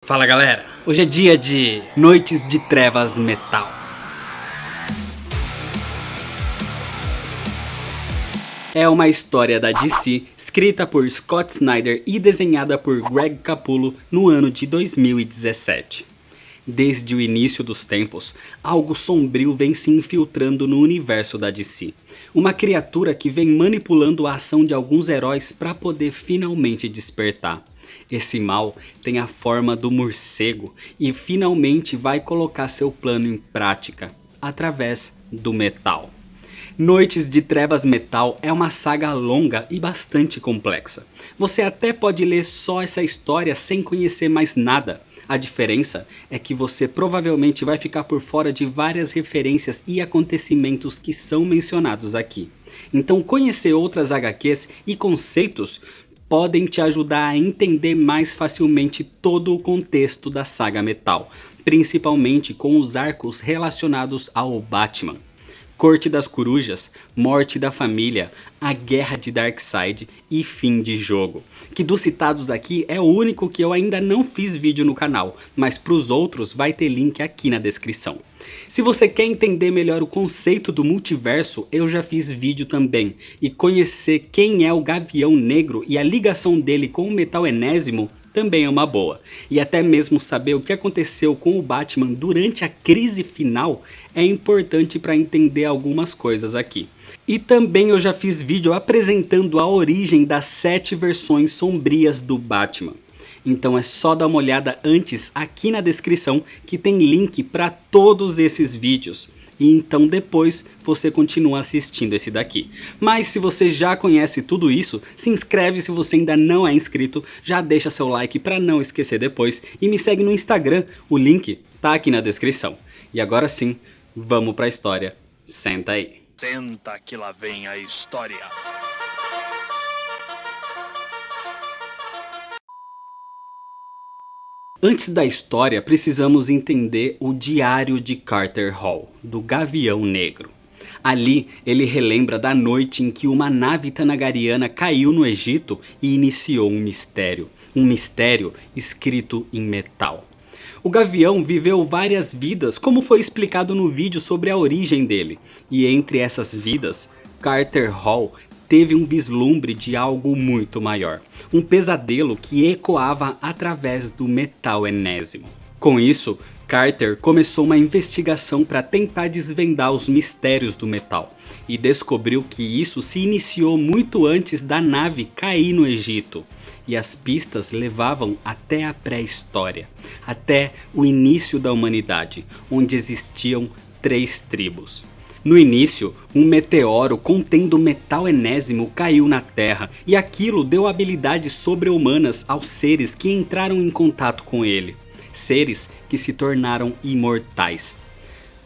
Fala galera, hoje é dia de Noites de Trevas Metal. É uma história da DC, escrita por Scott Snyder e desenhada por Greg Capullo no ano de 2017. Desde o início dos tempos, algo sombrio vem se infiltrando no universo da DC. Uma criatura que vem manipulando a ação de alguns heróis para poder finalmente despertar. Esse mal tem a forma do morcego e finalmente vai colocar seu plano em prática, através do metal. Noites de Trevas Metal é uma saga longa e bastante complexa. Você até pode ler só essa história sem conhecer mais nada. A diferença é que você provavelmente vai ficar por fora de várias referências e acontecimentos que são mencionados aqui. Então conhecer outras HQs e conceitos podem te ajudar a entender mais facilmente todo o contexto da saga Metal, principalmente com os arcos relacionados ao Batman. Corte das Corujas, Morte da Família, A Guerra de Darkseid e Fim de Jogo. Que dos citados aqui é o único que eu ainda não fiz vídeo no canal, mas para os outros vai ter link aqui na descrição. Se você quer entender melhor o conceito do multiverso, eu já fiz vídeo também. E conhecer quem é o Gavião Negro e a ligação dele com o metal enésimo também é uma boa. E até mesmo saber o que aconteceu com o Batman durante a crise final é importante para entender algumas coisas aqui. E também eu já fiz vídeo apresentando a origem das 7 versões sombrias do Batman. Então é só dar uma olhada antes aqui na descrição que tem link para todos esses vídeos. E então depois você continua assistindo esse daqui. Mas se você já conhece tudo isso, se inscreve se você ainda não é inscrito, já deixa seu like para não esquecer depois e me segue no Instagram, o link tá aqui na descrição. E agora sim, vamos pra história, senta aí. Senta que lá vem a história. Antes da história, precisamos entender o Diário de Carter Hall, do Gavião Negro. Ali, ele relembra da noite em que uma nave tanagariana caiu no Egito e iniciou um mistério escrito em metal. O Gavião viveu várias vidas, como foi explicado no vídeo sobre a origem dele, e entre essas vidas, Carter Hall teve um vislumbre de algo muito maior. Um pesadelo que ecoava através do metal enésimo. Com isso, Carter começou uma investigação para tentar desvendar os mistérios do metal. E descobriu que isso se iniciou muito antes da nave cair no Egito. E as pistas levavam até a pré-história. Até o início da humanidade, onde existiam 3 tribos. No início, um meteoro contendo metal enésimo caiu na Terra e aquilo deu habilidades sobre-humanas aos seres que entraram em contato com ele. Seres que se tornaram imortais.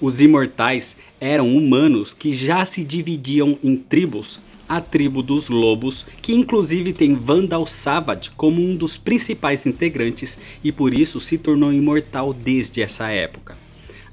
Os imortais eram humanos que já se dividiam em tribos. A tribo dos lobos, que inclusive tem Vandal Savage como um dos principais integrantes e por isso se tornou imortal desde essa época.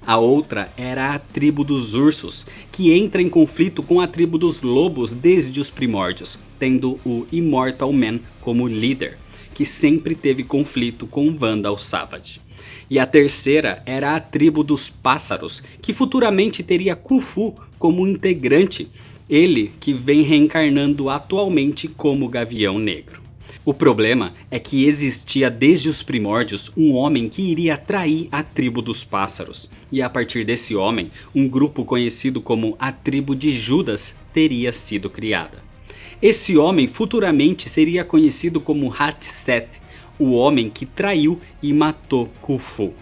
A outra era a tribo dos ursos, que entra em conflito com a tribo dos lobos desde os primórdios, tendo o Immortal Man como líder, que sempre teve conflito com Vandal Savage. E a terceira era a tribo dos pássaros, que futuramente teria Khufu como integrante, ele que vem reencarnando atualmente como Gavião Negro. O problema é que existia desde os primórdios um homem que iria trair a tribo dos pássaros. E a partir desse homem, um grupo conhecido como a tribo de Judas teria sido criada. Esse homem futuramente seria conhecido como Hatset, o homem que traiu e matou Khufu.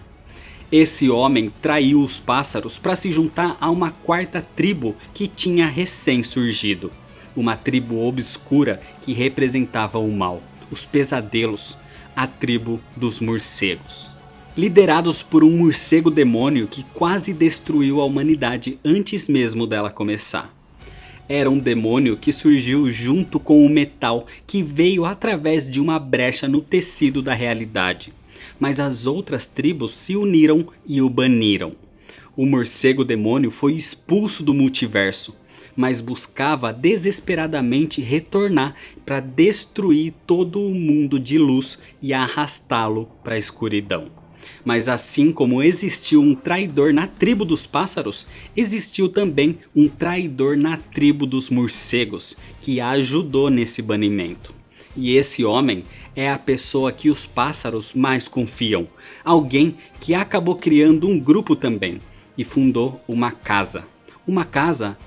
Esse homem traiu os pássaros para se juntar a uma 4ª tribo que tinha recém surgido. Uma tribo obscura que representava o mal, os pesadelos, a tribo dos morcegos. Liderados por um morcego demônio que quase destruiu a humanidade antes mesmo dela começar. Era um demônio que surgiu junto com o metal que veio através de uma brecha no tecido da realidade. Mas as outras tribos se uniram e o baniram. O morcego demônio foi expulso do multiverso. mas buscava desesperadamente retornar para destruir todo o mundo de luz e arrastá-lo para a escuridão. Mas assim como existiu um traidor na tribo dos pássaros, existiu também um traidor na tribo dos morcegos, que a ajudou nesse banimento. E esse homem é a pessoa que os pássaros mais confiam, alguém que acabou criando um grupo também e fundou uma casa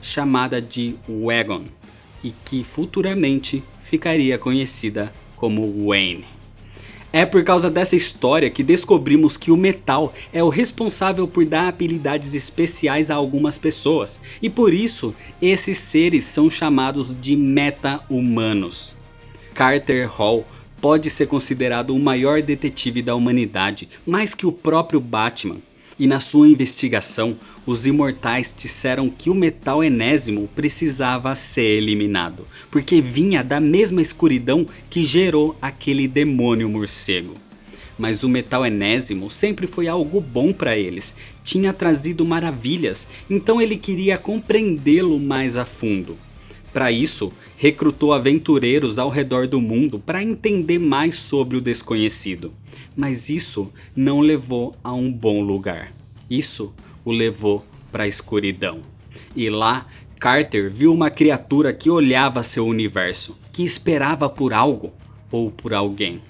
chamada de Wagon, e que futuramente ficaria conhecida como Wayne. É por causa dessa história que descobrimos que o metal é o responsável por dar habilidades especiais a algumas pessoas, e por isso esses seres são chamados de meta-humanos. Carter Hall pode ser considerado o maior detetive da humanidade, mais que o próprio Batman. E na sua investigação, os imortais disseram que o metal enésimo precisava ser eliminado, porque vinha da mesma escuridão que gerou aquele demônio morcego. Mas o metal enésimo sempre foi algo bom para eles, tinha trazido maravilhas, então ele queria compreendê-lo mais a fundo. Para isso, recrutou aventureiros ao redor do mundo para entender mais sobre o desconhecido. Mas isso não levou a um bom lugar. Isso o levou para a escuridão. E lá, Carter viu uma criatura que olhava seu universo, que esperava por algo ou por alguém.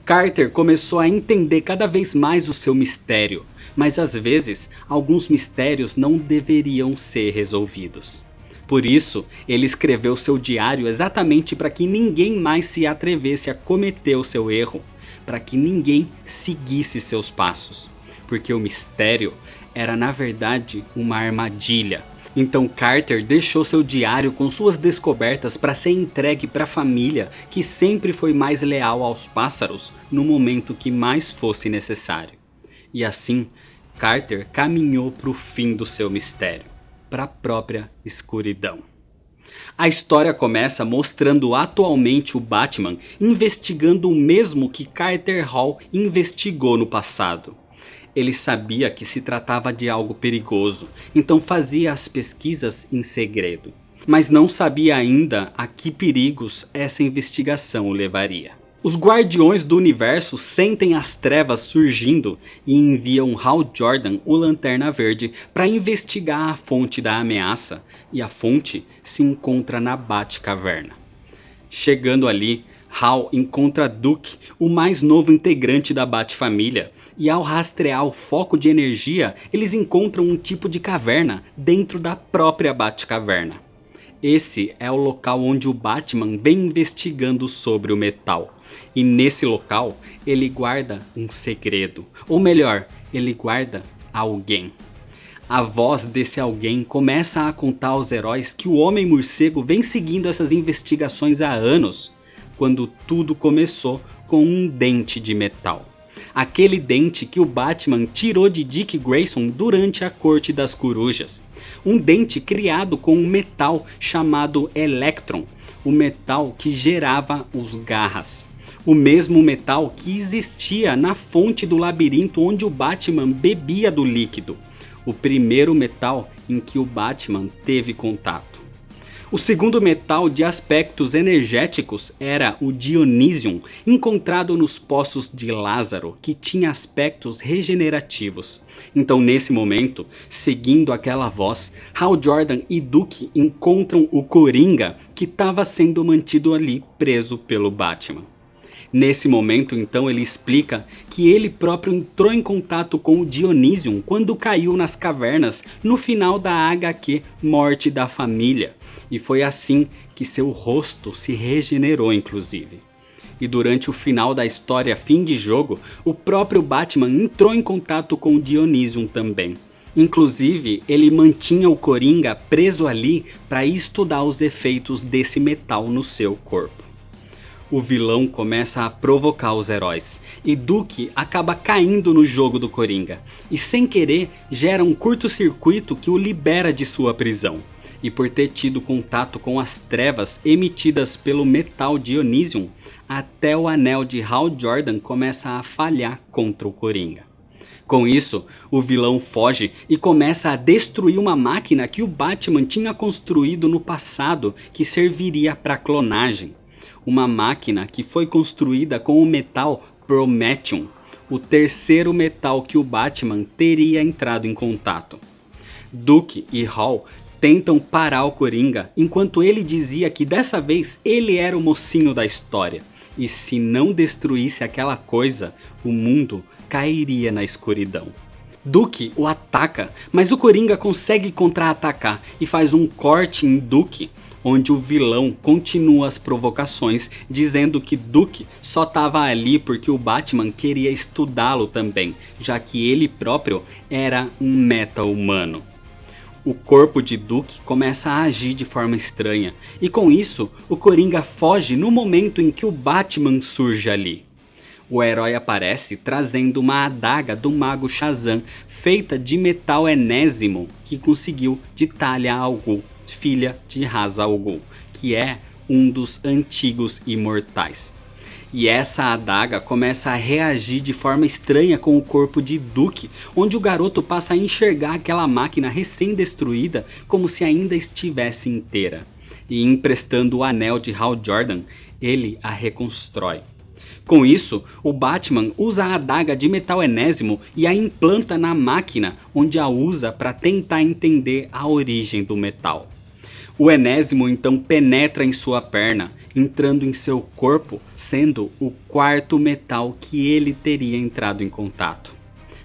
Carter começou a entender cada vez mais o seu mistério, mas às vezes alguns mistérios não deveriam ser resolvidos. Por isso, ele escreveu seu diário exatamente para que ninguém mais se atrevesse a cometer o seu erro, para que ninguém seguisse seus passos, porque o mistério era na verdade uma armadilha. Então Carter deixou seu diário com suas descobertas para ser entregue para a família, que sempre foi mais leal aos pássaros no momento que mais fosse necessário. E assim, Carter caminhou para o fim do seu mistério, para a própria escuridão. A história começa mostrando atualmente o Batman investigando o mesmo que Carter Hall investigou no passado. Ele sabia que se tratava de algo perigoso, então fazia as pesquisas em segredo. Mas não sabia ainda a que perigos essa investigação o levaria. Os Guardiões do Universo sentem as trevas surgindo e enviam Hal Jordan, o Lanterna Verde, para investigar a fonte da ameaça, e a fonte se encontra na Batcaverna. Chegando ali, Hal encontra Duke, o mais novo integrante da Batfamília, e ao rastrear o foco de energia, eles encontram um tipo de caverna dentro da própria Batcaverna. Esse é o local onde o Batman vem investigando sobre o metal. E nesse local, ele guarda um segredo. Ou melhor, ele guarda alguém. A voz desse alguém começa a contar aos heróis que o Homem-Morcego vem seguindo essas investigações há anos, quando tudo começou com um dente de metal. Aquele dente que o Batman tirou de Dick Grayson durante a Corte das Corujas. Um dente criado com um metal chamado Electron, o metal que gerava os garras. O mesmo metal que existia na fonte do labirinto onde o Batman bebia do líquido. O primeiro metal em que o Batman teve contato. O segundo metal de aspectos energéticos era o Dionísio, encontrado nos poços de Lázaro, que tinha aspectos regenerativos. Então nesse momento, seguindo aquela voz, Hal Jordan e Duke encontram o Coringa, que estava sendo mantido ali preso pelo Batman. Nesse momento então ele explica que ele próprio entrou em contato com o Dionísio quando caiu nas cavernas no final da HQ Morte da Família. E foi assim que seu rosto se regenerou inclusive. E durante o final da história fim de jogo, o próprio Batman entrou em contato com o Dionísio também. Inclusive, ele mantinha o Coringa preso ali para estudar os efeitos desse metal no seu corpo. O vilão começa a provocar os heróis, e Duke acaba caindo no jogo do Coringa, e sem querer gera um curto-circuito que o libera de sua prisão. E por ter tido contato com as trevas emitidas pelo metal Dionísio, até o anel de Hal Jordan começa a falhar contra o Coringa. Com isso, o vilão foge e começa a destruir uma máquina que o Batman tinha construído no passado que serviria para clonagem. Uma máquina que foi construída com o metal Promethium, o terceiro metal que o Batman teria entrado em contato. Duke e Hall tentam parar o Coringa enquanto ele dizia que dessa vez ele era o mocinho da história. E se não destruísse aquela coisa, o mundo cairia na escuridão. Duke o ataca, mas o Coringa consegue contra-atacar e faz um corte em Duke, onde o vilão continua as provocações, dizendo que Duke só estava ali porque o Batman queria estudá-lo também, já que ele próprio era um meta-humano. O corpo de Duke começa a agir de forma estranha, e com isso, o Coringa foge no momento em que o Batman surge ali. O herói aparece trazendo uma adaga do mago Shazam, feita de metal enésimo, que conseguiu de Talia al Ghul, filha de Ra's al Ghul, que é um dos antigos imortais. E essa adaga começa a reagir de forma estranha com o corpo de Duke, onde o garoto passa a enxergar aquela máquina recém-destruída como se ainda estivesse inteira. E emprestando o anel de Hal Jordan, ele a reconstrói. Com isso, o Batman usa a adaga de metal enésimo e a implanta na máquina, onde a usa para tentar entender a origem do metal. O enésimo então penetra em sua perna, entrando em seu corpo, sendo o quarto metal que ele teria entrado em contato.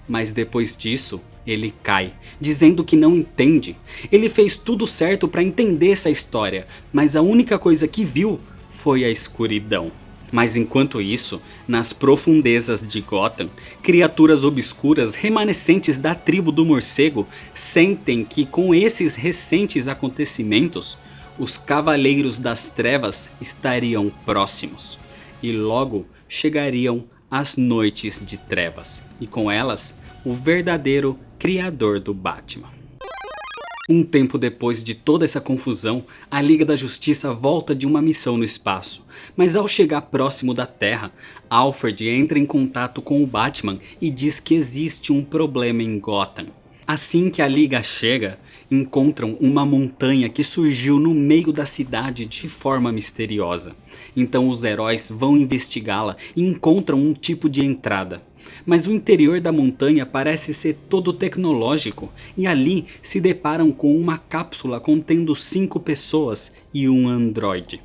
Mas depois disso, ele cai, dizendo que não entende. Ele fez tudo certo para entender essa história, mas a única coisa que viu foi a escuridão. Mas enquanto isso, nas profundezas de Gotham, criaturas obscuras remanescentes da tribo do morcego sentem que com esses recentes acontecimentos, os Cavaleiros das Trevas estariam próximos. E logo chegariam as Noites de Trevas, e com elas, o verdadeiro criador do Batman. Um tempo depois de toda essa confusão, a Liga da Justiça volta de uma missão no espaço, mas ao chegar próximo da Terra, Alfred entra em contato com o Batman e diz que existe um problema em Gotham. Assim que a Liga chega, encontram uma montanha que surgiu no meio da cidade de forma misteriosa. Então os heróis vão investigá-la e encontram um tipo de entrada. Mas o interior da montanha parece ser todo tecnológico e ali se deparam com uma cápsula contendo 5 pessoas e um androide.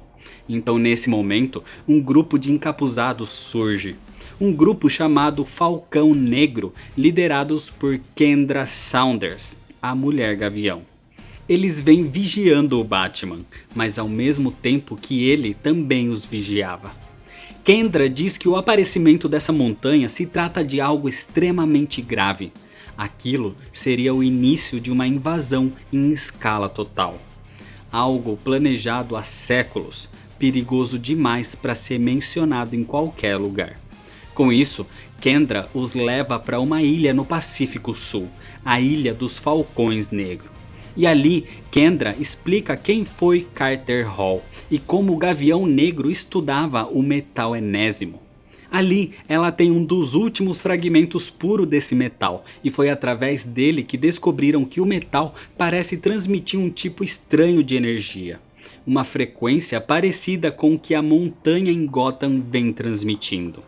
Então nesse momento, um grupo de encapuzados surge. Um grupo chamado Falcão Negro, liderados por Kendra Saunders, a Mulher Gavião. Eles vêm vigiando o Batman, mas ao mesmo tempo que ele também os vigiava. Kendra diz que o aparecimento dessa montanha se trata de algo extremamente grave. Aquilo seria o início de uma invasão em escala total. Algo planejado há séculos, perigoso demais para ser mencionado em qualquer lugar. Com isso, Kendra os leva para uma ilha no Pacífico Sul, a Ilha dos Falcões Negros. E ali, Kendra explica quem foi Carter Hall e como o Gavião Negro estudava o metal enésimo. Ali, ela tem um dos últimos fragmentos puros desse metal, e foi através dele que descobriram que o metal parece transmitir um tipo estranho de energia. Uma frequência parecida com o que a montanha em Gotham vem transmitindo.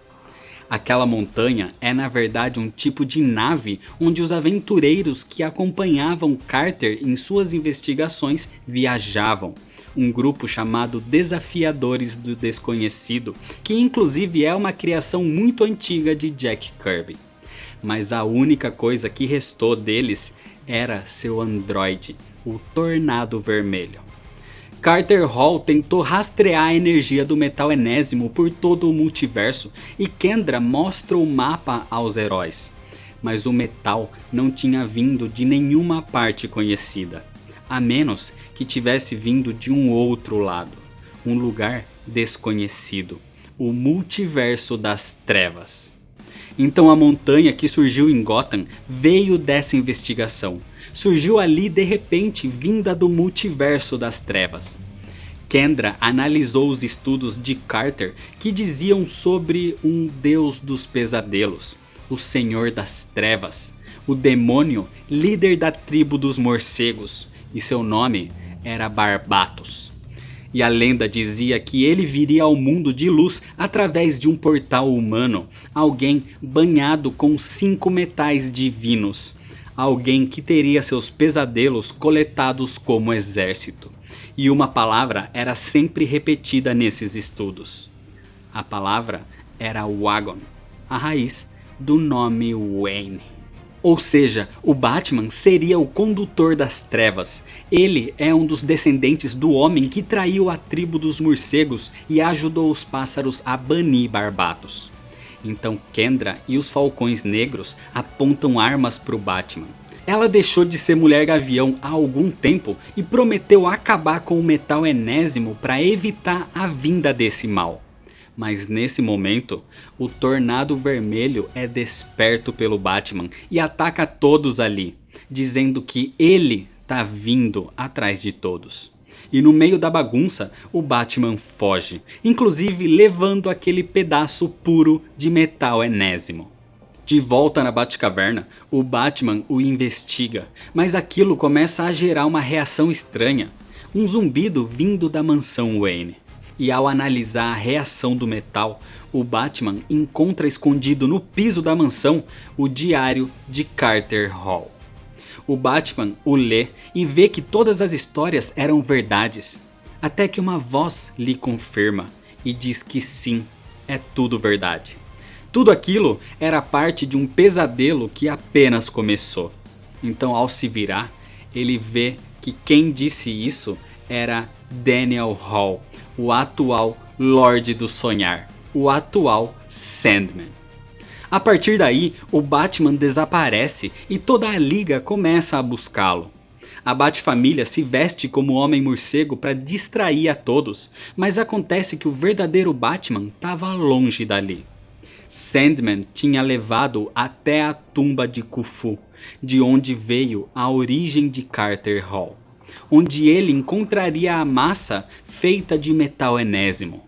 Aquela montanha é na verdade um tipo de nave onde os aventureiros que acompanhavam Carter em suas investigações viajavam. Um grupo chamado Desafiadores do Desconhecido, que inclusive é uma criação muito antiga de Jack Kirby. Mas a única coisa que restou deles era seu androide, o Tornado Vermelho. Carter Hall tentou rastrear a energia do metal enésimo por todo o multiverso e Kendra mostra o mapa aos heróis. Mas o metal não tinha vindo de nenhuma parte conhecida, a menos que tivesse vindo de um outro lado, um lugar desconhecido, o multiverso das trevas. Então a montanha que surgiu em Gotham veio dessa investigação. Surgiu ali de repente vinda do multiverso das trevas. Kendra analisou os estudos de Carter que diziam sobre um deus dos pesadelos, o Senhor das Trevas, o demônio líder da tribo dos morcegos, e seu nome era Barbatos. E a lenda dizia que ele viria ao mundo de luz através de um portal humano, alguém banhado com 5 metais divinos, alguém que teria seus pesadelos coletados como exército. E uma palavra era sempre repetida nesses estudos. A palavra era Wagon, a raiz do nome Wayne. Ou seja, o Batman seria o condutor das trevas. Ele é um dos descendentes do homem que traiu a tribo dos morcegos e ajudou os pássaros a banir Barbatos. Então Kendra e os Falcões Negros apontam armas para o Batman. Ela deixou de ser Mulher Gavião há algum tempo e prometeu acabar com o metal enésimo para evitar a vinda desse mal. Mas nesse momento, o Tornado Vermelho é desperto pelo Batman e ataca todos ali, dizendo que ele tá vindo atrás de todos. E no meio da bagunça, o Batman foge, inclusive levando aquele pedaço puro de metal enésimo. De volta na Batcaverna, o Batman o investiga, mas aquilo começa a gerar uma reação estranha, um zumbido vindo da mansão Wayne. E ao analisar a reação do metal, o Batman encontra escondido no piso da mansão o diário de Carter Hall. O Batman o lê e vê que todas as histórias eram verdades, até que uma voz lhe confirma e diz que sim, é tudo verdade. Tudo aquilo era parte de um pesadelo que apenas começou. Então, ao se virar, ele vê que quem disse isso era Daniel Hall, o atual Lorde do Sonhar, o atual Sandman. A partir daí, o Batman desaparece e toda a liga começa a buscá-lo. A Batfamília se veste como Homem-Morcego para distrair a todos, mas acontece que o verdadeiro Batman estava longe dali. Sandman tinha levado até a tumba de Khufu, de onde veio a origem de Carter Hall, onde ele encontraria a massa feita de metal enésimo.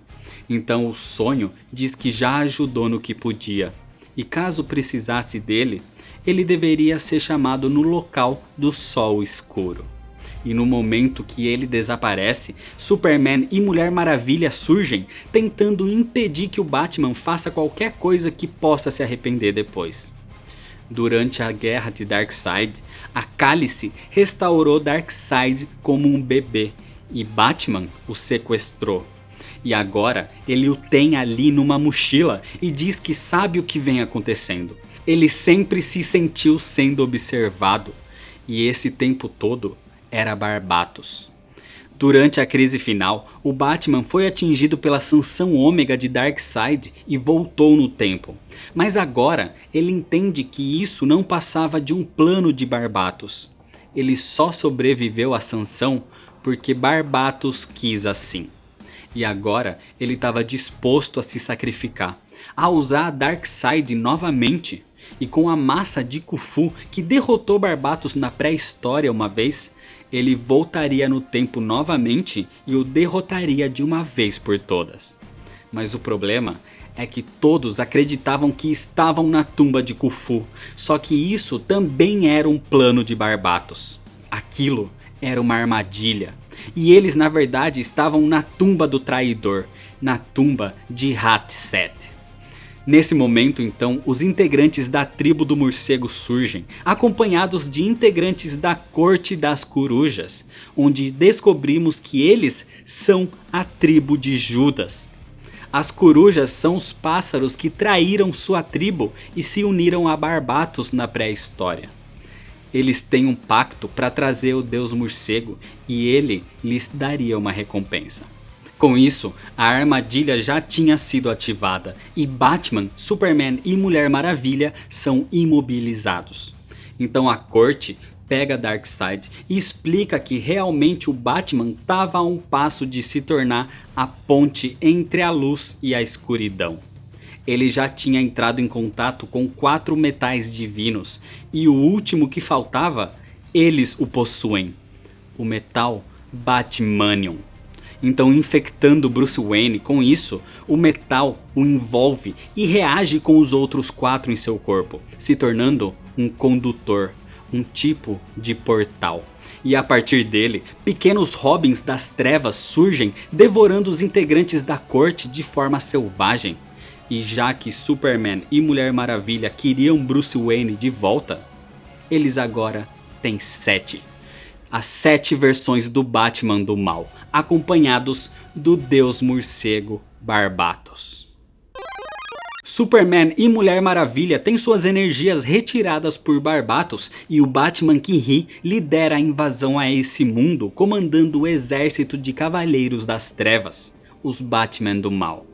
Então o sonho diz que já ajudou no que podia, e caso precisasse dele, ele deveria ser chamado no local do sol escuro. E no momento que ele desaparece, Superman e Mulher Maravilha surgem, tentando impedir que o Batman faça qualquer coisa que possa se arrepender depois. Durante a guerra de Darkseid, a Cálice restaurou Darkseid como um bebê e Batman o sequestrou. E agora ele o tem ali numa mochila e diz que sabe o que vem acontecendo. Ele sempre se sentiu sendo observado e esse tempo todo era Barbatos. Durante a crise final, o Batman foi atingido pela sanção ômega de Darkseid e voltou no tempo. Mas agora ele entende que isso não passava de um plano de Barbatos. Ele só sobreviveu à sanção porque Barbatos quis assim. E agora ele estava disposto a se sacrificar, a usar Darkseid novamente. E com a massa de Khufu que derrotou Barbatos na pré-história uma vez, ele voltaria no tempo novamente e o derrotaria de uma vez por todas. Mas o problema é que todos acreditavam que estavam na tumba de Khufu, só que isso também era um plano de Barbatos. Aquilo era uma armadilha, e eles na verdade estavam na tumba do traidor, na tumba de Hatset. Nesse momento então, os integrantes da tribo do morcego surgem, acompanhados de integrantes da Corte das Corujas, onde descobrimos que eles são a tribo de Judas. As corujas são os pássaros que traíram sua tribo e se uniram a Barbatos na pré-história. Eles têm um pacto para trazer o Deus Morcego e ele lhes daria uma recompensa. Com isso, a armadilha já tinha sido ativada e Batman, Superman e Mulher Maravilha são imobilizados. Então a corte pega Darkseid e explica que realmente o Batman estava a um passo de se tornar a ponte entre a luz e a escuridão. Ele já tinha entrado em contato com 4 metais divinos e o último que faltava, eles o possuem: o metal Batmanium. então infectando Bruce Wayne. Com isso, o metal o envolve e reage com os outros 4 em seu corpo, se tornando um condutor, um tipo de portal. E a partir dele, pequenos Robins das trevas surgem, devorando os integrantes da corte de forma selvagem. E já que Superman e Mulher Maravilha queriam Bruce Wayne de volta, eles agora têm 7. As 7 versões do Batman do mal, acompanhados do Deus Morcego Barbatos. Superman e Mulher Maravilha têm suas energias retiradas por Barbatos e o Batman que ri lidera a invasão a esse mundo, comandando o exército de Cavaleiros das Trevas, os Batman do mal.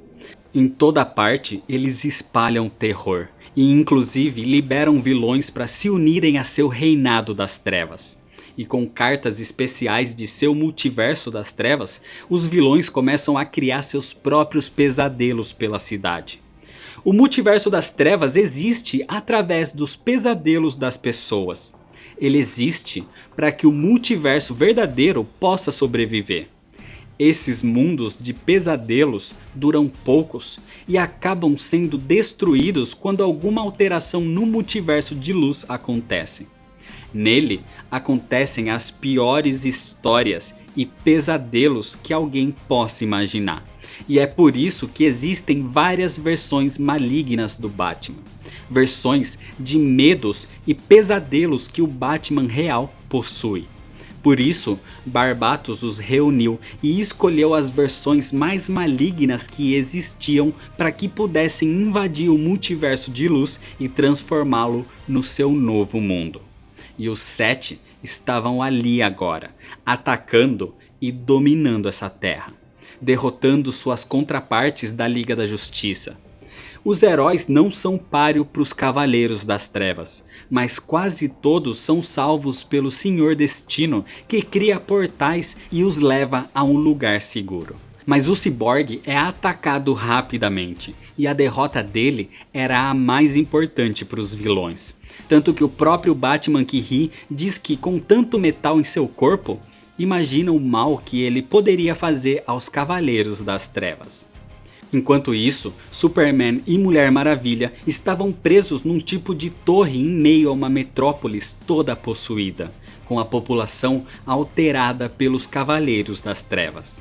Em toda parte eles espalham terror e inclusive liberam vilões para se unirem a seu reinado das trevas. E com cartas especiais de seu multiverso das trevas, os vilões começam a criar seus próprios pesadelos pela cidade. O multiverso das trevas existe através dos pesadelos das pessoas. Ele existe para que o multiverso verdadeiro possa sobreviver. Esses mundos de pesadelos duram poucos e acabam sendo destruídos quando alguma alteração no multiverso de luz acontece. Nele acontecem as piores histórias e pesadelos que alguém possa imaginar. E é por isso que existem várias versões malignas do Batman. Versões de medos e pesadelos que o Batman real possui. Por isso, Barbatos os reuniu e escolheu as versões mais malignas que existiam para que pudessem invadir o multiverso de luz e transformá-lo no seu novo mundo. E os 7 estavam ali agora, atacando e dominando essa terra, derrotando suas contrapartes da Liga da Justiça. Os heróis não são páreo para os Cavaleiros das Trevas, mas quase todos são salvos pelo Senhor Destino, que cria portais e os leva a um lugar seguro. Mas o Cyborg é atacado rapidamente, e a derrota dele era a mais importante para os vilões. Tanto que o próprio Batman que ri diz que com tanto metal em seu corpo, imagina o mal que ele poderia fazer aos Cavaleiros das Trevas. Enquanto isso, Superman e Mulher Maravilha estavam presos num tipo de torre em meio a uma metrópolis toda possuída, com a população alterada pelos Cavaleiros das Trevas.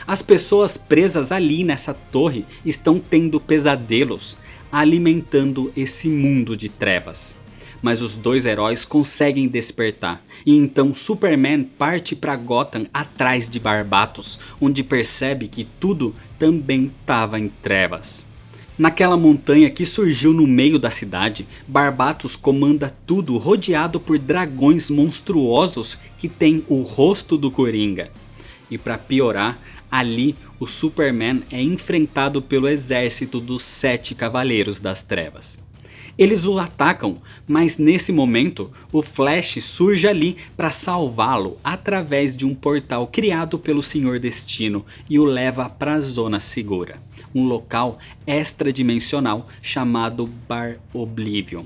As pessoas presas ali nessa torre estão tendo pesadelos, alimentando esse mundo de trevas. Mas os 2 heróis conseguem despertar, e então Superman parte para Gotham atrás de Barbatos, onde percebe que tudo também estava em trevas. Naquela montanha que surgiu no meio da cidade, Barbatos comanda tudo rodeado por dragões monstruosos que têm o rosto do Coringa. E para piorar, ali o Superman é enfrentado pelo exército dos 7 Cavaleiros das Trevas. Eles o atacam, mas nesse momento o Flash surge ali para salvá-lo através de um portal criado pelo Senhor Destino e o leva para a Zona Segura, um local extradimensional chamado Bar Oblivion.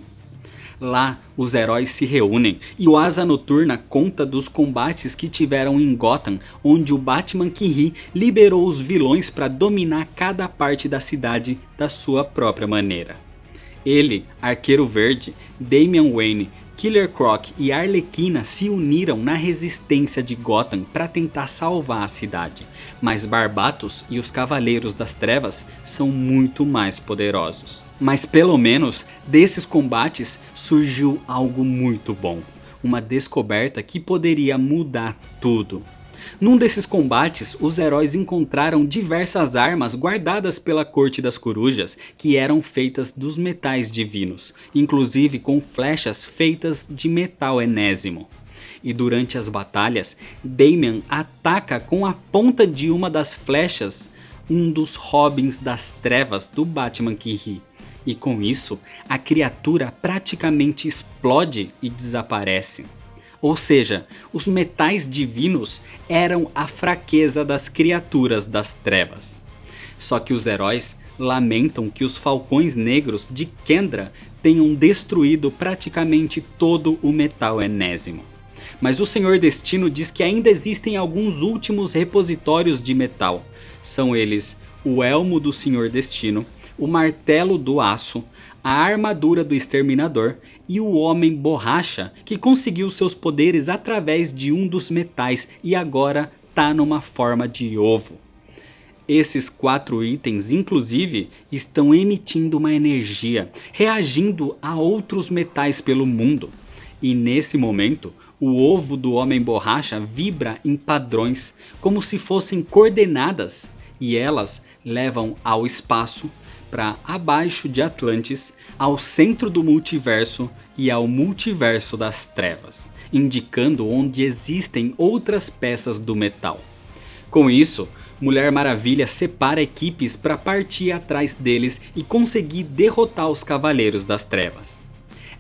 Lá os heróis se reúnem e o Asa Noturna conta dos combates que tiveram em Gotham, onde o Batman que ri liberou os vilões para dominar cada parte da cidade da sua própria maneira. Ele, Arqueiro Verde, Damian Wayne, Killer Croc e Arlequina se uniram na resistência de Gotham para tentar salvar a cidade, mas Barbatos e os Cavaleiros das Trevas são muito mais poderosos. Mas pelo menos desses combates surgiu algo muito bom, uma descoberta que poderia mudar tudo. Num desses combates, os heróis encontraram diversas armas guardadas pela Corte das Corujas, que eram feitas dos metais divinos, inclusive com flechas feitas de metal enésimo. E durante as batalhas, Damian ataca com a ponta de uma das flechas um dos Robins das Trevas do Batman que ri. E com isso, a criatura praticamente explode e desaparece. Ou seja, os metais divinos eram a fraqueza das criaturas das trevas. Só que os heróis lamentam que os Falcões Negros de Kendra tenham destruído praticamente todo o metal enésimo. Mas o Senhor Destino diz que ainda existem alguns últimos repositórios de metal. São eles o Elmo do Senhor Destino, o Martelo do Aço, a Armadura do Exterminador e o Homem Borracha, que conseguiu seus poderes através de um dos metais e agora tá numa forma de ovo. Esses 4 itens, inclusive, estão emitindo uma energia, reagindo a outros metais pelo mundo. E nesse momento, o ovo do Homem Borracha vibra em padrões, como se fossem coordenadas, e elas levam ao espaço, para abaixo de Atlantis, ao centro do multiverso e ao multiverso das trevas, indicando onde existem outras peças do metal. Com isso, Mulher Maravilha separa equipes para partir atrás deles e conseguir derrotar os Cavaleiros das Trevas.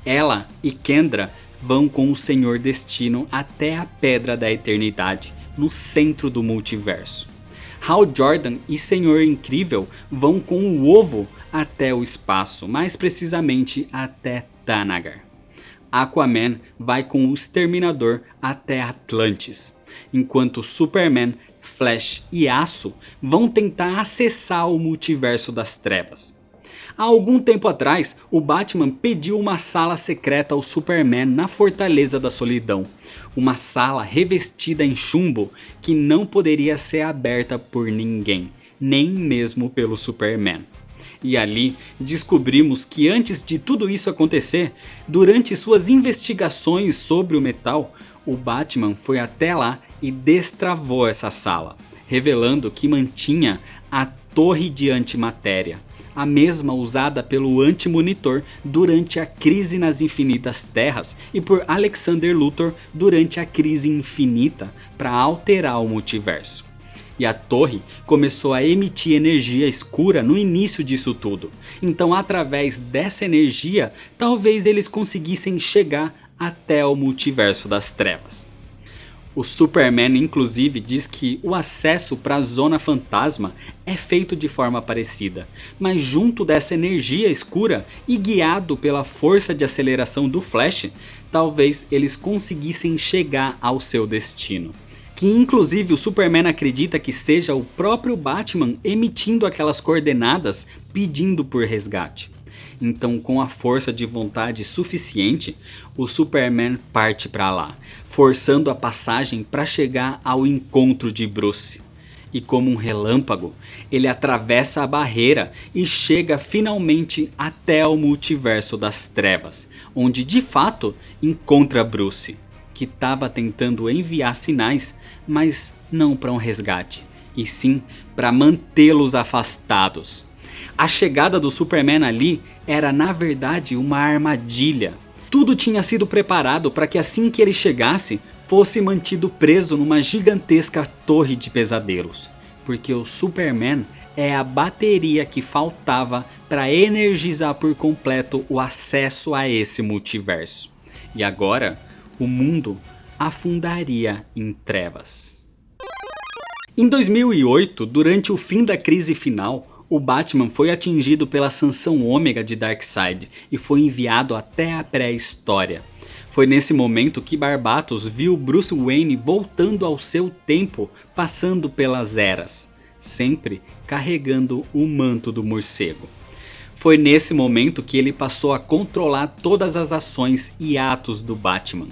Ela e Kendra vão com o Senhor Destino até a Pedra da Eternidade, no centro do multiverso. Hal Jordan e Senhor Incrível vão com o ovo até o espaço, mais precisamente até Thanagar. Aquaman vai com o Exterminador até Atlantis, enquanto Superman, Flash e Aço vão tentar acessar o multiverso das trevas. Há algum tempo atrás, o Batman pediu uma sala secreta ao Superman na Fortaleza da Solidão. Uma sala revestida em chumbo que não poderia ser aberta por ninguém, nem mesmo pelo Superman. E ali descobrimos que antes de tudo isso acontecer, durante suas investigações sobre o metal, o Batman foi até lá e destravou essa sala, revelando que mantinha a Torre de Antimatéria, a mesma usada pelo Anti-Monitor durante a Crise nas Infinitas Terras e por Alexander Luthor durante a Crise Infinita para alterar o multiverso. E a torre começou a emitir energia escura no início disso tudo, então através dessa energia talvez eles conseguissem chegar até o multiverso das trevas. O Superman inclusive diz que o acesso para a Zona Fantasma é feito de forma parecida, mas junto dessa energia escura e guiado pela força de aceleração do Flash, talvez eles conseguissem chegar ao seu destino. Que inclusive o Superman acredita que seja o próprio Batman emitindo aquelas coordenadas pedindo por resgate. Então, com a força de vontade suficiente, o Superman parte para lá, forçando a passagem para chegar ao encontro de Bruce. E como um relâmpago, ele atravessa a barreira e chega finalmente até o multiverso das trevas, onde de fato encontra Bruce, que estava tentando enviar sinais, mas não para um resgate, e sim para mantê-los afastados. A chegada do Superman ali era na verdade uma armadilha. Tudo tinha sido preparado para que assim que ele chegasse, fosse mantido preso numa gigantesca torre de pesadelos. Porque o Superman é a bateria que faltava para energizar por completo o acesso a esse multiverso. E agora, o mundo afundaria em trevas. Em 2008, durante o fim da crise final, o Batman foi atingido pela sanção ômega de Darkseid e foi enviado até a pré-história. Foi nesse momento que Barbatos viu Bruce Wayne voltando ao seu tempo, passando pelas eras, sempre carregando o manto do morcego. Foi nesse momento que ele passou a controlar todas as ações e atos do Batman.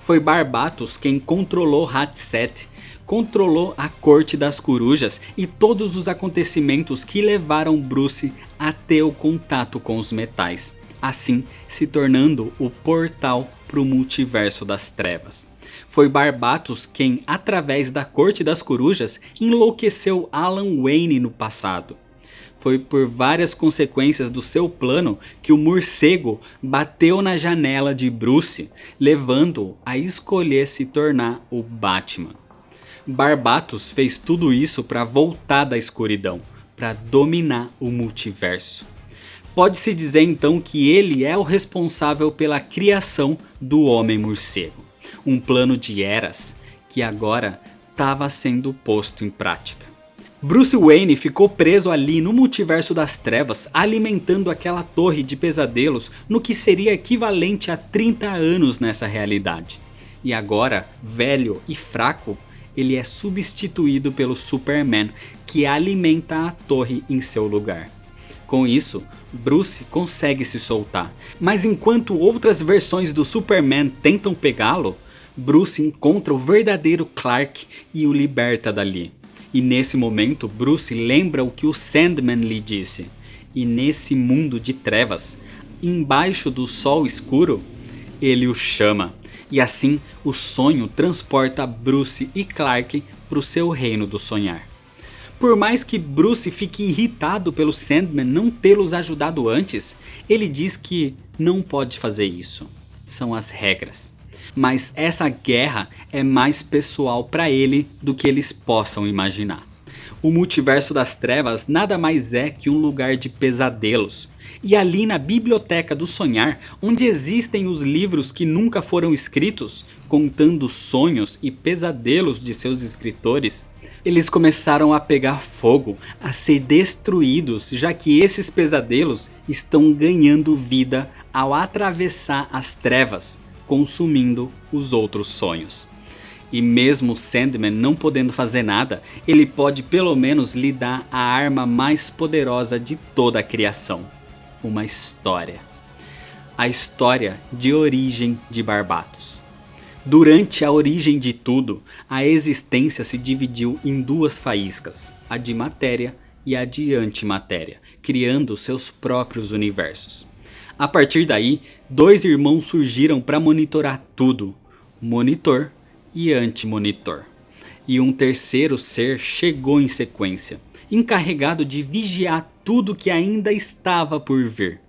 Foi Barbatos quem controlou Hatset, controlou a Corte das Corujas e todos os acontecimentos que levaram Bruce a ter o contato com os metais, assim se tornando o portal para o multiverso das trevas. Foi Barbatos quem, através da Corte das Corujas, enlouqueceu Alan Wayne no passado. Foi por várias consequências do seu plano que o morcego bateu na janela de Bruce, levando-o a escolher se tornar o Batman. Barbatos fez tudo isso para voltar da escuridão, para dominar o multiverso. Pode-se dizer então que ele é o responsável pela criação do Homem-Morcego, um plano de eras que agora estava sendo posto em prática. Bruce Wayne ficou preso ali no multiverso das trevas, alimentando aquela torre de pesadelos no que seria equivalente a 30 anos nessa realidade. E agora, velho e fraco, ele é substituído pelo Superman, que alimenta a torre em seu lugar. Com isso, Bruce consegue se soltar, mas enquanto outras versões do Superman tentam pegá-lo, Bruce encontra o verdadeiro Clark e o liberta dali. E nesse momento, Bruce lembra o que o Sandman lhe disse. E nesse mundo de trevas, embaixo do sol escuro, ele o chama. E assim, o sonho transporta Bruce e Clark para o seu reino do sonhar. Por mais que Bruce fique irritado pelo Sandman não tê-los ajudado antes, ele diz que não pode fazer isso. São as regras. Mas essa guerra é mais pessoal para ele do que eles possam imaginar. O multiverso das trevas nada mais é que um lugar de pesadelos. E ali na biblioteca do sonhar, onde existem os livros que nunca foram escritos, contando sonhos e pesadelos de seus escritores, eles começaram a pegar fogo, a ser destruídos, já que esses pesadelos estão ganhando vida ao atravessar as trevas, consumindo os outros sonhos. E mesmo Sandman não podendo fazer nada, ele pode pelo menos lhe dar a arma mais poderosa de toda a criação: uma história. A história de origem de Barbatos. Durante a origem de tudo, a existência se dividiu em duas faíscas, a de matéria e a de antimatéria, criando seus próprios universos. A partir daí, dois irmãos surgiram para monitorar tudo: Monitor e Anti-Monitor. E um terceiro ser chegou em sequência, encarregado de vigiar tudo que ainda estava por vir.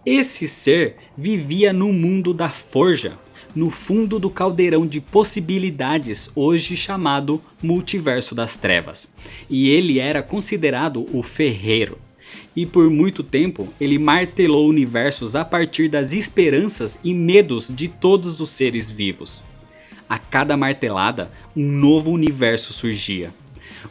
Esse ser vivia no mundo da forja, no fundo do caldeirão de possibilidades hoje chamado Multiverso das Trevas. E ele era considerado o ferreiro. E por muito tempo ele martelou universos a partir das esperanças e medos de todos os seres vivos. A cada martelada, um novo universo surgia.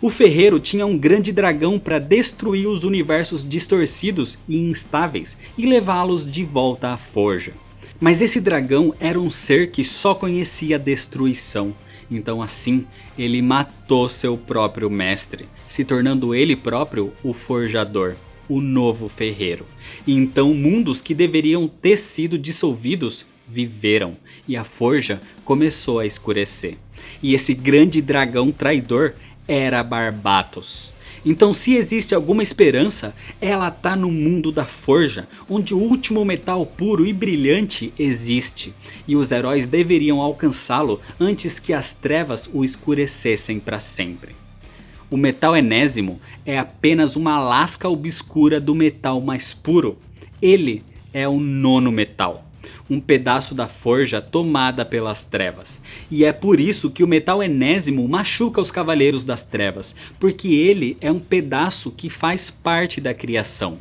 O ferreiro tinha um grande dragão para destruir os universos distorcidos e instáveis e levá-los de volta à forja. Mas esse dragão era um ser que só conhecia destruição. Então assim, ele matou seu próprio mestre, se tornando ele próprio o forjador, o novo ferreiro. E então mundos que deveriam ter sido dissolvidos viveram, e a forja começou a escurecer. E esse grande dragão traidor era Barbatos. Então se existe alguma esperança, ela tá no mundo da forja, onde o último metal puro e brilhante existe, e os heróis deveriam alcançá-lo antes que as trevas o escurecessem para sempre. O metal enésimo é apenas uma lasca obscura do metal mais puro. Ele é o nono metal, um pedaço da forja tomada pelas trevas. E é por isso que o metal enésimo machuca os Cavaleiros das Trevas, porque ele é um pedaço que faz parte da criação.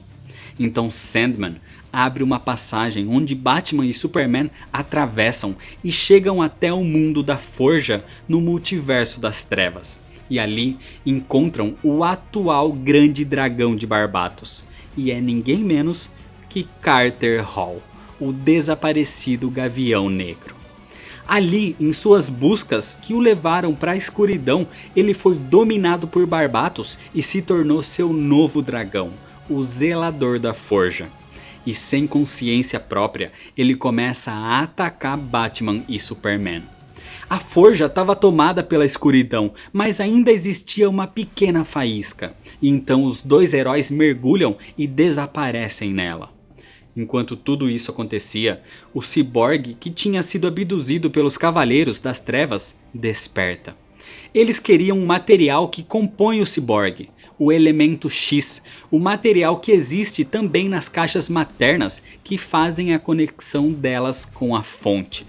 Então Sandman abre uma passagem onde Batman e Superman atravessam e chegam até o mundo da forja no Multiverso das Trevas. E ali encontram o atual grande dragão de Barbatos. E é ninguém menos que Carter Hall, o desaparecido Gavião Negro. Ali, em suas buscas que o levaram para a escuridão, ele foi dominado por Barbatos e se tornou seu novo dragão, o Zelador da Forja. E sem consciência própria, ele começa a atacar Batman e Superman. A forja estava tomada pela escuridão, mas ainda existia uma pequena faísca. E então os dois heróis mergulham e desaparecem nela. Enquanto tudo isso acontecia, o ciborgue que tinha sido abduzido pelos Cavaleiros das Trevas desperta. Eles queriam um material que compõe o ciborgue, o elemento X, o material que existe também nas caixas maternas que fazem a conexão delas com a fonte.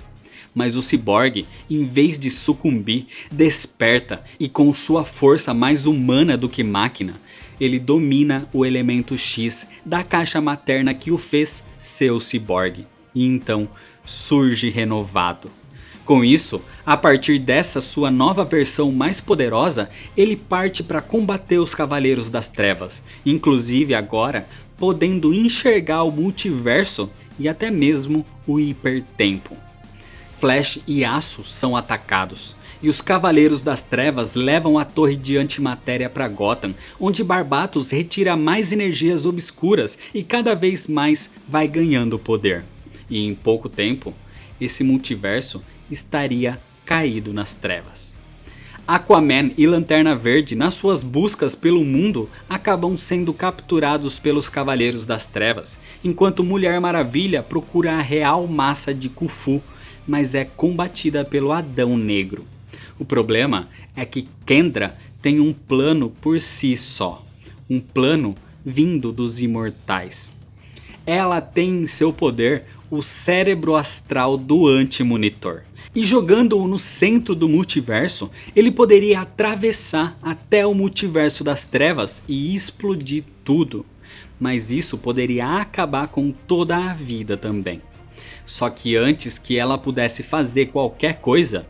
Mas o ciborgue, em vez de sucumbir, desperta e com sua força mais humana do que máquina, ele domina o elemento X da caixa materna que o fez seu ciborgue. E então surge renovado. Com isso, a partir dessa sua nova versão mais poderosa, ele parte para combater os Cavaleiros das Trevas, inclusive agora podendo enxergar o multiverso e até mesmo o hipertempo. Flash e Aço são atacados, e os Cavaleiros das Trevas levam a torre de antimatéria para Gotham, onde Barbatos retira mais energias obscuras e cada vez mais vai ganhando poder. E em pouco tempo, esse multiverso estaria caído nas trevas. Aquaman e Lanterna Verde, nas suas buscas pelo mundo, acabam sendo capturados pelos Cavaleiros das Trevas, enquanto Mulher Maravilha procura a real massa de Khufu, mas é combatida pelo Adão Negro. O problema é que Kendra tem um plano por si só, um plano vindo dos imortais. Ela tem em seu poder o cérebro astral do Anti-Monitor. E jogando-o no centro do multiverso, ele poderia atravessar até o multiverso das trevas e explodir tudo. Mas isso poderia acabar com toda a vida também. Só que antes que ela pudesse fazer qualquer coisa,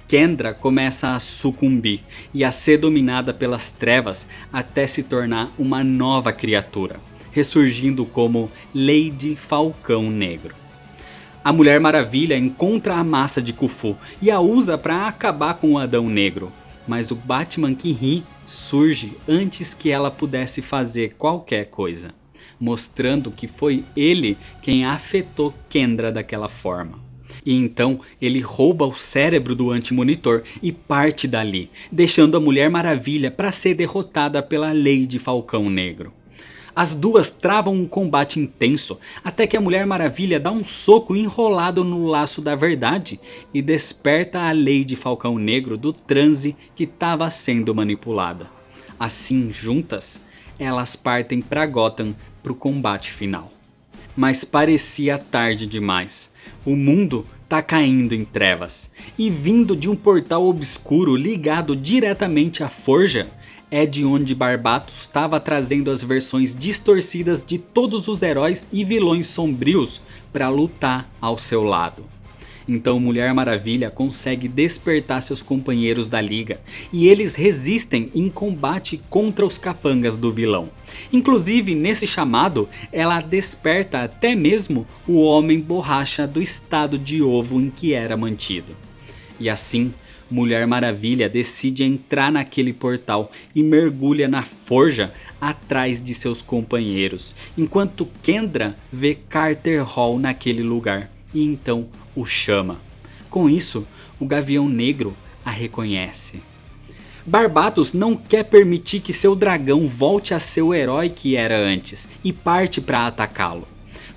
Kendra começa a sucumbir e a ser dominada pelas trevas até se tornar uma nova criatura, ressurgindo como Lady Falcão Negro. A Mulher Maravilha encontra a massa de Khufu e a usa para acabar com o Adão Negro, mas o Batman que ri surge antes que ela pudesse fazer qualquer coisa, mostrando que foi ele quem afetou Kendra daquela forma. E então ele rouba o cérebro do Anti-Monitor e parte dali, deixando a Mulher Maravilha para ser derrotada pela Lady Falcão Negro. As duas travam um combate intenso, até que a Mulher Maravilha dá um soco enrolado no laço da verdade e desperta a Lady Falcão Negro do transe que estava sendo manipulada. Assim, juntas, elas partem para Gotham para o combate final. Mas parecia tarde demais. O mundo tá caindo em trevas, e vindo de um portal obscuro ligado diretamente à Forja, é de onde Barbatos estava trazendo as versões distorcidas de todos os heróis e vilões sombrios para lutar ao seu lado. Então Mulher Maravilha consegue despertar seus companheiros da Liga e eles resistem em combate contra os capangas do vilão. Inclusive nesse chamado ela desperta até mesmo o Homem Borracha do estado de ovo em que era mantido. E assim Mulher Maravilha decide entrar naquele portal e mergulha na Forja atrás de seus companheiros, enquanto Kendra vê Carter Hall naquele lugar e então o chama. Com isso, o Gavião Negro a reconhece. Barbatos não quer permitir que seu dragão volte a ser o herói que era antes e parte para atacá-lo.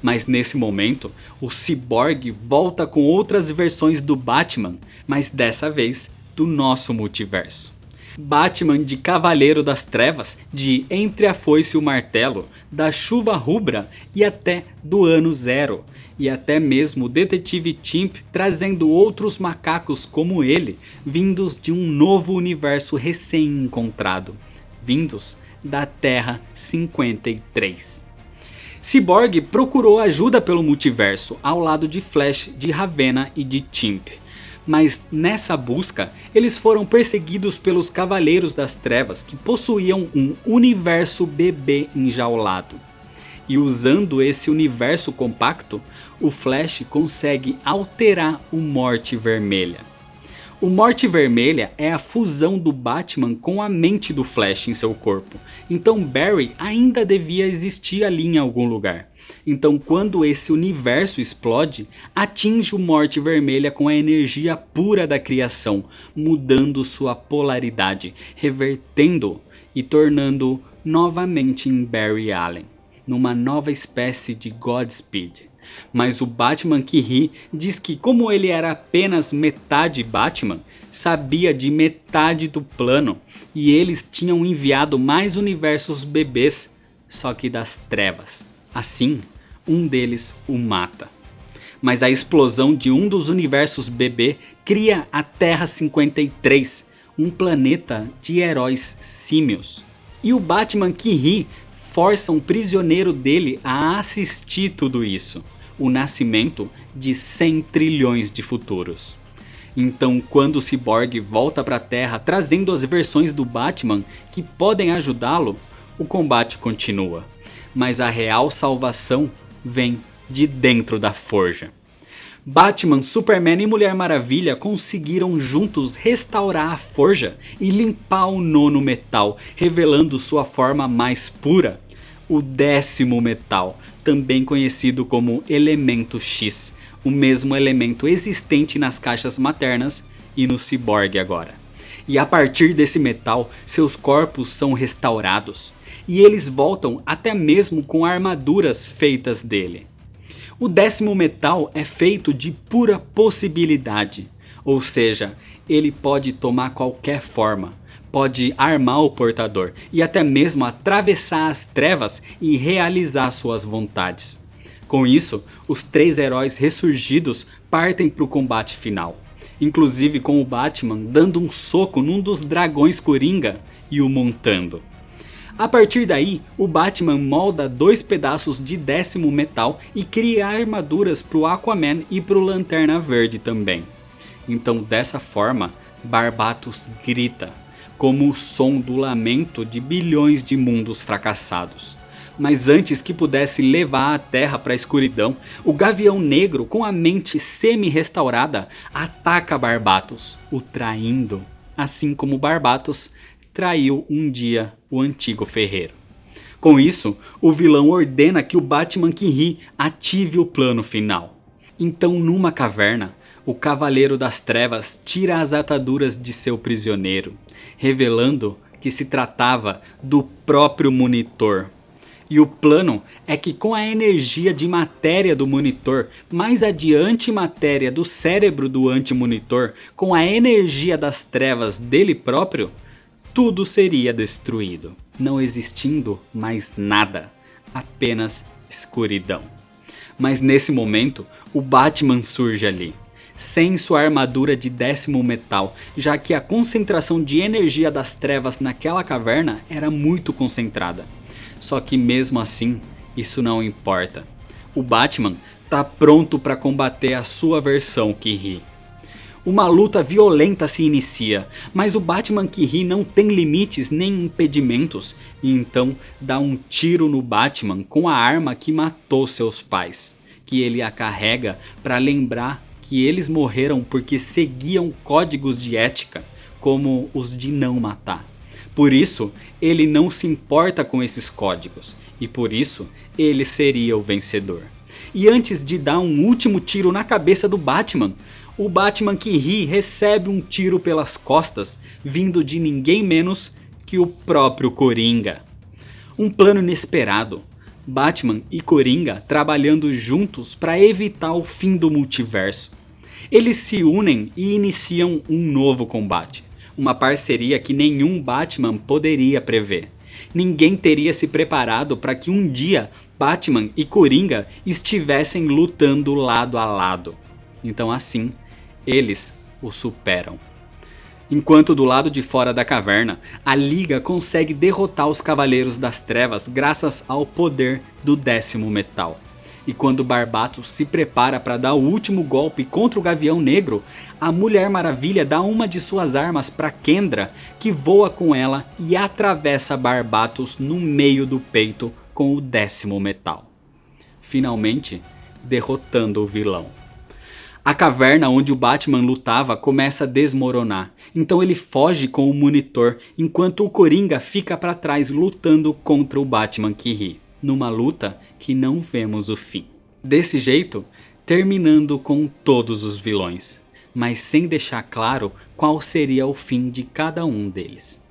Mas nesse momento, o Cyborg volta com outras versões do Batman, mas dessa vez do nosso multiverso. Batman de Cavaleiro das Trevas, de Entre a Foice e o Martelo, da Chuva Rubra e até do Ano Zero. E até mesmo o Detetive Chimp trazendo outros macacos como ele, vindos de um novo universo recém-encontrado, vindos da Terra 53. Cyborg procurou ajuda pelo multiverso ao lado de Flash, de Ravena e de Chimp. Mas nessa busca, eles foram perseguidos pelos Cavaleiros das Trevas que possuíam um universo bebê enjaulado. E usando esse universo compacto, o Flash consegue alterar o Morte Vermelha. O Morte Vermelha é a fusão do Batman com a mente do Flash em seu corpo. Então Barry ainda devia existir ali em algum lugar. Então quando esse universo explode, atinge o Morte Vermelha com a energia pura da criação, mudando sua polaridade, revertendo e tornando-o novamente em Barry Allen, numa nova espécie de Godspeed. Mas o Batman que ri diz que como ele era apenas metade Batman, sabia de metade do plano e eles tinham enviado mais universos bebês, só que das trevas. Assim, um deles o mata. Mas a explosão de um dos universos bebê cria a Terra 53, um planeta de heróis símios. E o Batman que ri força um prisioneiro dele a assistir tudo isso. O nascimento de 100 trilhões de futuros. Então quando o Cyborg volta para a Terra trazendo as versões do Batman que podem ajudá-lo, o combate continua. Mas a real salvação vem de dentro da Forja. Batman, Superman e Mulher Maravilha conseguiram juntos restaurar a forja e limpar o nono metal, revelando sua forma mais pura, o 10º metal, também conhecido como Elemento X, o mesmo elemento existente nas caixas maternas e no Cyborg agora. E a partir desse metal, seus corpos são restaurados, e eles voltam até mesmo com armaduras feitas dele. O 10º metal é feito de pura possibilidade, ou seja, ele pode tomar qualquer forma, pode armar o portador e até mesmo atravessar as trevas e realizar suas vontades. Com isso, os 3 heróis ressurgidos partem para o combate final, inclusive com o Batman dando um soco num dos dragões Coringa e o montando. A partir daí, o Batman molda 2 pedaços de 10º metal e cria armaduras para o Aquaman e para o Lanterna Verde também. Então dessa forma, Barbatos grita, como o som do lamento de bilhões de mundos fracassados. Mas antes que pudesse levar a Terra para a escuridão, o Gavião Negro, com a mente semi-restaurada, ataca Barbatos, o traindo, assim como Barbatos traiu um dia o antigo ferreiro. Com isso, o vilão ordena que o Batman que ri ative o plano final. Então, numa caverna, o Cavaleiro das Trevas tira as ataduras de seu prisioneiro, revelando que se tratava do próprio Monitor. E o plano é que com a energia de matéria do Monitor, mais a de antimatéria do cérebro do anti-Monitor, com a energia das trevas dele próprio, tudo seria destruído, não existindo mais nada, apenas escuridão. Mas nesse momento, o Batman surge ali, sem sua armadura de 10º metal, já que a concentração de energia das trevas naquela caverna era muito concentrada. Só que mesmo assim, isso não importa. O Batman está pronto para combater a sua versão que ri. Uma luta violenta se inicia, mas o Batman que ri não tem limites nem impedimentos, e então dá um tiro no Batman com a arma que matou seus pais, que ele a carrega para lembrar que eles morreram porque seguiam códigos de ética, como os de não matar. Por isso, ele não se importa com esses códigos, e por isso, ele seria o vencedor. E antes de dar um último tiro na cabeça do Batman, o Batman que ri recebe um tiro pelas costas, vindo de ninguém menos que o próprio Coringa. Um plano inesperado, Batman e Coringa trabalhando juntos para evitar o fim do multiverso. Eles se unem e iniciam um novo combate, uma parceria que nenhum Batman poderia prever. Ninguém teria se preparado para que um dia Batman e Coringa estivessem lutando lado a lado. Então assim, eles o superam. Enquanto do lado de fora da caverna, a Liga consegue derrotar os Cavaleiros das Trevas graças ao poder do 10º metal. E quando Barbatos se prepara para dar o último golpe contra o Gavião Negro, a Mulher Maravilha dá uma de suas armas para Kendra, que voa com ela e atravessa Barbatos no meio do peito com o 10º metal, finalmente derrotando o vilão. A caverna onde o Batman lutava começa a desmoronar, então ele foge com o Monitor, enquanto o Coringa fica para trás lutando contra o Batman que ri, numa luta que não vemos o fim. Desse jeito, terminando com todos os vilões, mas sem deixar claro qual seria o fim de cada um deles.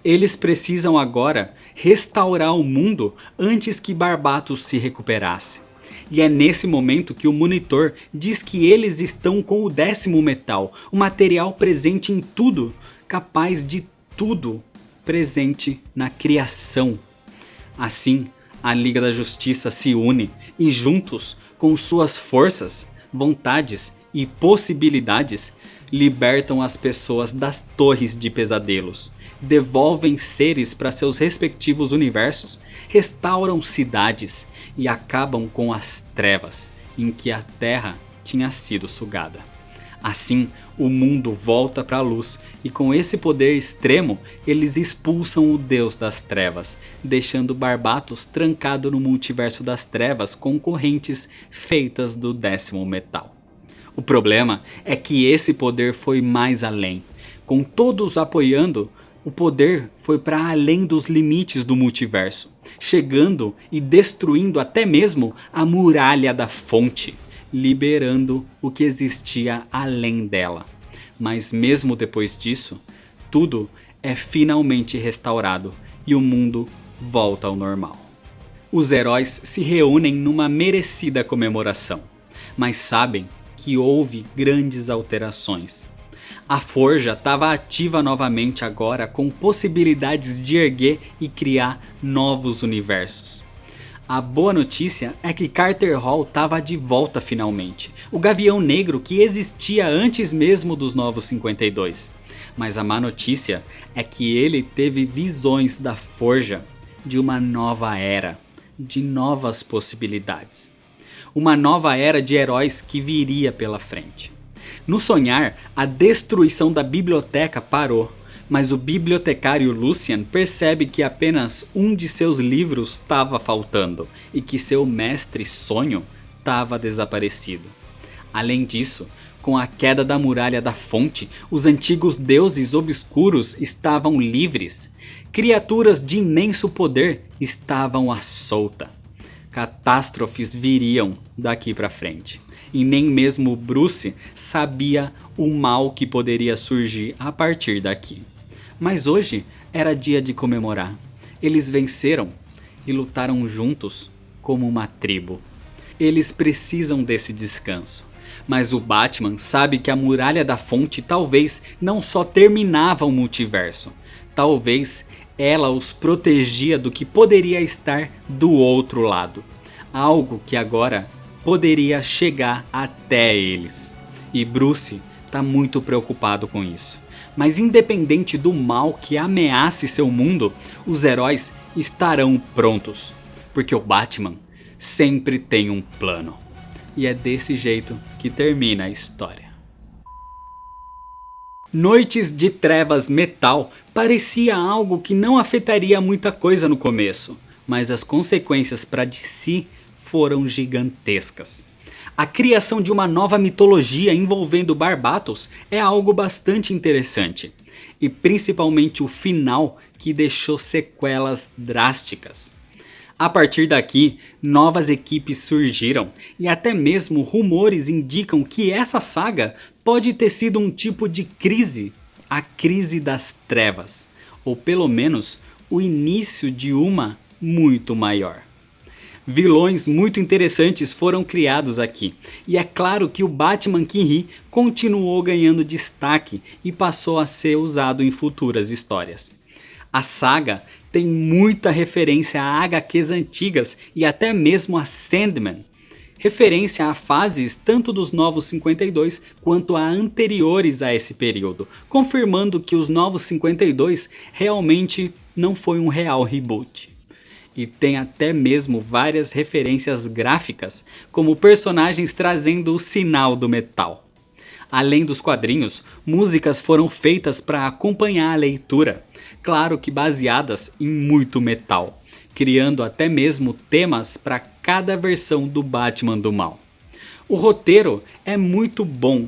Eles precisam agora restaurar o mundo antes que Barbatos se recuperasse. E é nesse momento que o Monitor diz que eles estão com o 10º metal, o material presente em tudo, capaz de tudo, presente na criação. Assim, a Liga da Justiça se une e juntos, com suas forças, vontades e possibilidades, libertam as pessoas das torres de pesadelos, devolvem seres para seus respectivos universos, restauram cidades e acabam com as trevas em que a Terra tinha sido sugada. Assim, o mundo volta para a luz e com esse poder extremo, eles expulsam o Deus das Trevas, deixando Barbatos trancado no multiverso das trevas com correntes feitas do 10º metal. O problema é que esse poder foi mais além. Com todos apoiando, o poder foi para além dos limites do multiverso, chegando e destruindo até mesmo a muralha da fonte, liberando o que existia além dela. Mas mesmo depois disso, tudo é finalmente restaurado e o mundo volta ao normal. Os heróis se reúnem numa merecida comemoração, mas sabem que houve grandes alterações. A Forja estava ativa novamente agora, com possibilidades de erguer e criar novos universos. A boa notícia é que Carter Hall estava de volta finalmente, o Gavião Negro que existia antes mesmo dos Novos 52. Mas a má notícia é que ele teve visões da Forja, de uma nova era, de novas possibilidades. Uma nova era de heróis que viria pela frente. No sonhar, a destruição da biblioteca parou, mas o bibliotecário Lucian percebe que apenas um de seus livros estava faltando e que seu mestre sonho estava desaparecido. Além disso, com a queda da muralha da fonte, os antigos deuses obscuros estavam livres. Criaturas de imenso poder estavam à solta. Catástrofes viriam daqui para frente. E nem mesmo Bruce sabia o mal que poderia surgir a partir daqui. Mas hoje era dia de comemorar. Eles venceram e lutaram juntos como uma tribo. Eles precisam desse descanso. Mas o Batman sabe que a muralha da fonte talvez não só terminava o multiverso. Talvez ela os protegia do que poderia estar do outro lado. Algo que agora poderia chegar até eles. E Bruce está muito preocupado com isso. Mas independente do mal que ameace seu mundo, os heróis estarão prontos. Porque o Batman sempre tem um plano. E é desse jeito que termina a história. Noites de Trevas Metal parecia algo que não afetaria muita coisa no começo, mas as consequências para DC foram gigantescas. A criação de uma nova mitologia envolvendo Barbatos é algo bastante interessante, e principalmente o final que deixou sequelas drásticas. A partir daqui, novas equipes surgiram e até mesmo rumores indicam que essa saga pode ter sido um tipo de crise, a crise das trevas, ou pelo menos o início de uma muito maior. Vilões muito interessantes foram criados aqui, e é claro que o Batman que ri continuou ganhando destaque e passou a ser usado em futuras histórias. A saga tem muita referência a HQs antigas e até mesmo a Sandman, referência a fases tanto dos Novos 52 quanto a anteriores a esse período, confirmando que os Novos 52 realmente não foi um real reboot. E tem até mesmo várias referências gráficas, como personagens trazendo o sinal do metal. Além dos quadrinhos, músicas foram feitas para acompanhar a leitura, claro que baseadas em muito metal, criando até mesmo temas para cada versão do Batman do Mal. O roteiro é muito bom,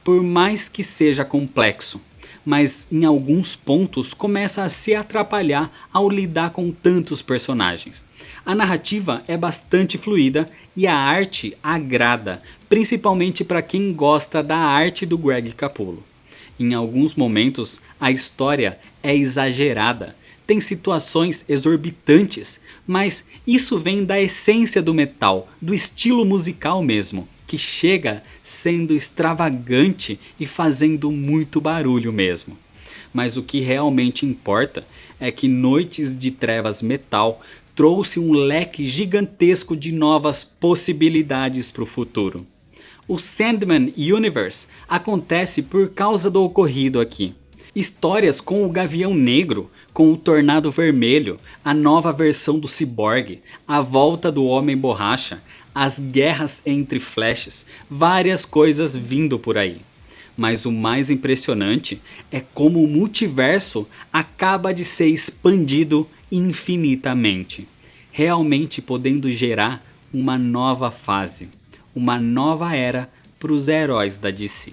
por mais que seja complexo, mas em alguns pontos começa a se atrapalhar ao lidar com tantos personagens. A narrativa é bastante fluida e a arte agrada, principalmente para quem gosta da arte do Greg Capullo. Em alguns momentos a história é exagerada, tem situações exorbitantes, mas isso vem da essência do metal, do estilo musical mesmo, que chega sendo extravagante e fazendo muito barulho mesmo. Mas o que realmente importa é que Noites de Trevas Metal trouxe um leque gigantesco de novas possibilidades para o futuro. O Sandman Universe acontece por causa do ocorrido aqui. Histórias com o Gavião Negro, com o Tornado Vermelho, a nova versão do Cyborg, a volta do Homem Borracha, as guerras entre Flashes, várias coisas vindo por aí. Mas o mais impressionante é como o multiverso acaba de ser expandido infinitamente, realmente podendo gerar uma nova fase, uma nova era para os heróis da DC.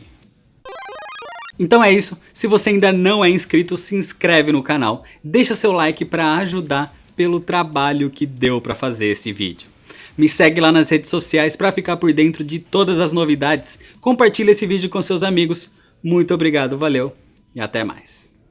Então é isso, se você ainda não é inscrito, se inscreve no canal, deixa seu like para ajudar pelo trabalho que deu para fazer esse vídeo. Me segue lá nas redes sociais para ficar por dentro de todas as novidades, compartilha esse vídeo com seus amigos, muito obrigado, valeu e até mais.